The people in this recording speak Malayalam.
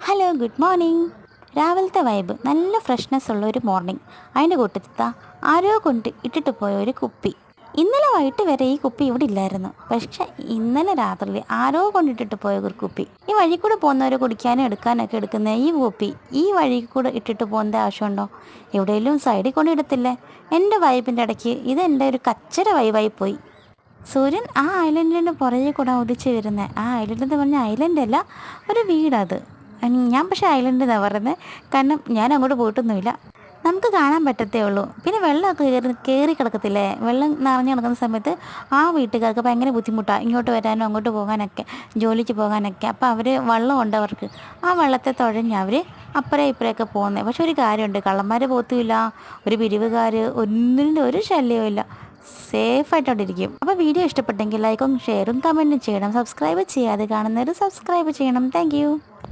Hello good morning. രാവിലത്തെ വൈബ് നല്ല ഫ്രഷ്നെസ് ഉള്ള ഒരു മോർണിംഗ്. അതിൻ്റെ കൂട്ടത്തിത്ത ആരോ കൊണ്ട് ഇട്ടിട്ട് പോയ ഒരു കുപ്പി. ഇന്നലെ വൈകിട്ട് വരെ ഈ കുപ്പി ഇവിടെ ഇല്ലായിരുന്നു. പക്ഷെ ഇന്നലെ രാത്രിയിൽ ആരോ കൊണ്ടിട്ടിട്ട് പോയ ഒരു കുപ്പി. ഈ വഴി കൂടെ പോകുന്നവർ കുടിക്കാനും എടുക്കാനൊക്കെ എടുക്കുന്ന ഈ കുപ്പി ഈ വഴി കൂടെ ഇട്ടിട്ട് പോകുന്ന ആവശ്യമുണ്ടോ? എവിടെയെങ്കിലും സൈഡിൽ കൊണ്ടിടത്തില്ലേ? എൻ്റെ വൈബിൻ്റെ ഇടയ്ക്ക് ഇതെൻ്റെ ഒരു കച്ചര വൈബായി പോയി. സൂര്യൻ ആ ഐലൻഡിൻ്റെ പുറകെ കൂടെ ഉദിച്ച് വരുന്നത്. ആ ഐലൻഡ് എന്ന് പറഞ്ഞാൽ ഐലൻഡ് അല്ല, ഒരു വീടത്. ഞാൻ പക്ഷേ ഐലൻഡ് എന്നാണ് പറയുന്നത്, കാരണം ഞാൻ അങ്ങോട്ട് പോയിട്ടൊന്നുമില്ല. നമുക്ക് കാണാൻ പറ്റത്തേ ഉള്ളൂ. പിന്നെ വെള്ളമൊക്കെ കയറി കിടക്കത്തില്ലേ? വെള്ളം നിറഞ്ഞു കിടക്കുന്ന സമയത്ത് ആ വീട്ടുകാർക്ക് ഭയങ്കര ബുദ്ധിമുട്ടാണ് ഇങ്ങോട്ട് വരാനും അങ്ങോട്ട് പോകാനൊക്കെ, ജോലിക്ക് പോകാനൊക്കെ. അപ്പോൾ അവർ വള്ളമുണ്ട് അവർക്ക്. ആ വള്ളത്തെ തുഴഞ്ഞ് അവർ അപ്പുറേ ഇപ്പുറയൊക്കെ പോകുന്നത്. പക്ഷെ ഒരു കാര്യമുണ്ട്, കള്ളന്മാർ പോത്തുമില്ല, ഒരു പിരിവുകാർ, ഒന്നിൻ്റെ ഒരു ശല്യവും ഇല്ല. സേഫായിട്ട് അവിടെ ഇരിക്കും. അപ്പോൾ വീഡിയോ ഇഷ്ടപ്പെട്ടെങ്കിൽ ലൈക്കും ഷെയറും കമൻറ്റും ചെയ്യണം. സബ്സ്ക്രൈബ് ചെയ്യാതെ കാണുന്നവർ സബ്സ്ക്രൈബ് ചെയ്യണം. താങ്ക്